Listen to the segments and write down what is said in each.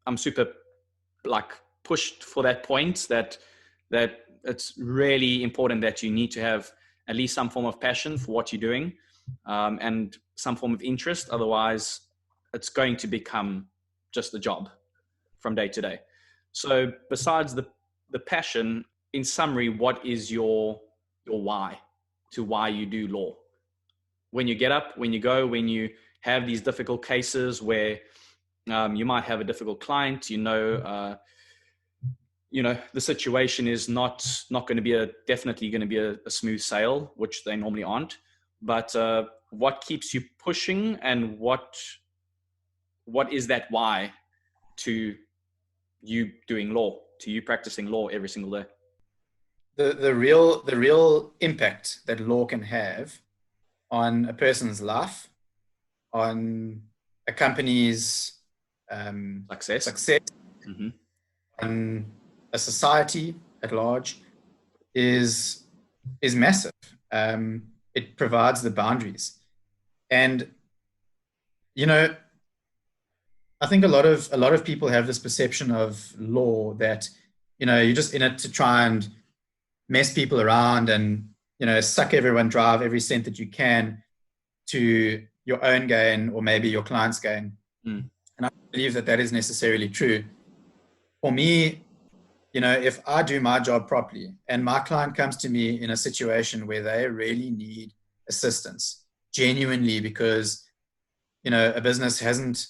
I'm super like pushed for that point that it's really important that you need to have at least some form of passion for what you're doing, and some form of interest. Otherwise, it's going to become just a job from day to day. So besides the passion, in summary, what is your why to why you do law? When you get up, when you go, when you have these difficult cases where you might have a difficult client, the situation is not going to be definitely going to be a smooth sail, which they normally aren't. But what keeps you pushing, and what is that why to you doing law, to you practicing law every single day? The real impact that law can have on a person's life, on a company's success, Mm-hmm. on a society at large, is massive. It provides the boundaries, and I think a lot of people have this perception of law that you're just in it to try and mess people around and suck everyone, drive every cent that you can to your own gain or maybe your client's gain. Mm. And I believe that is necessarily true. For me, if I do my job properly and my client comes to me in a situation where they really need assistance, genuinely, because a business hasn't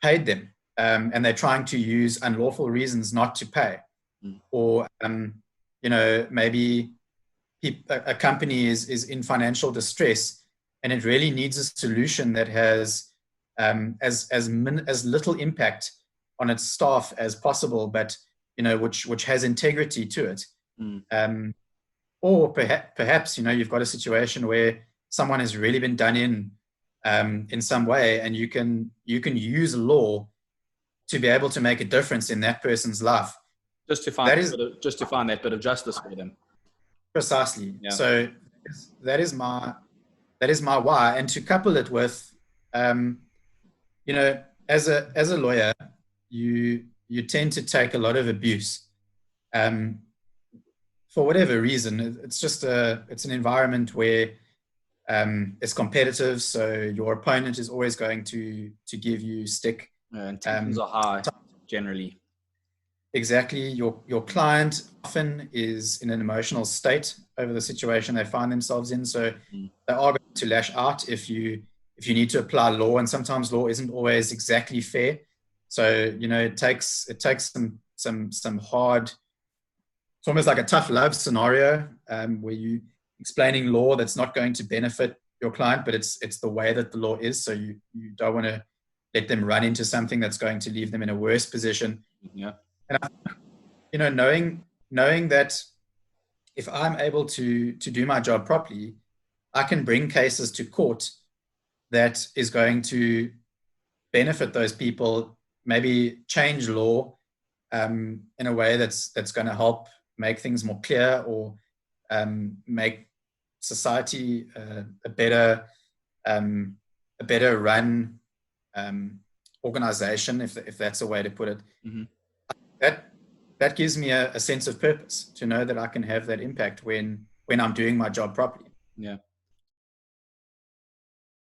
paid them, and they're trying to use unlawful reasons not to pay, or maybe a company is in financial distress and it really needs a solution that has as little impact on its staff as possible, but which has integrity to it. Or perhaps you've got a situation where someone has really been done in some way, and you can use law to be able to make a difference in that person's life. Just to find that bit of justice for them. Precisely. Yeah. So that is my why, and to couple it with, as a lawyer, you tend to take a lot of abuse, for whatever reason. It's an environment where it's competitive, so your opponent is always going to give you stick. And tensions are high generally. Exactly. Your client often is in an emotional state over the situation they find themselves in, so they are going to lash out if you need to apply law, and sometimes law isn't always exactly fair. So it takes some hard. It's almost like a tough love scenario, where you explaining law that's not going to benefit your client, but it's the way that the law is. So you don't want to let them run into something that's going to leave them in a worse position. Yeah. And knowing that if I'm able to do my job properly, I can bring cases to court that is going to benefit those people, maybe change law in a way that's going to help make things more clear, or make society a better run organization, if that's a way to put it. Mm-hmm. That gives me a sense of purpose, to know that I can have that impact when I'm doing my job properly. Yeah.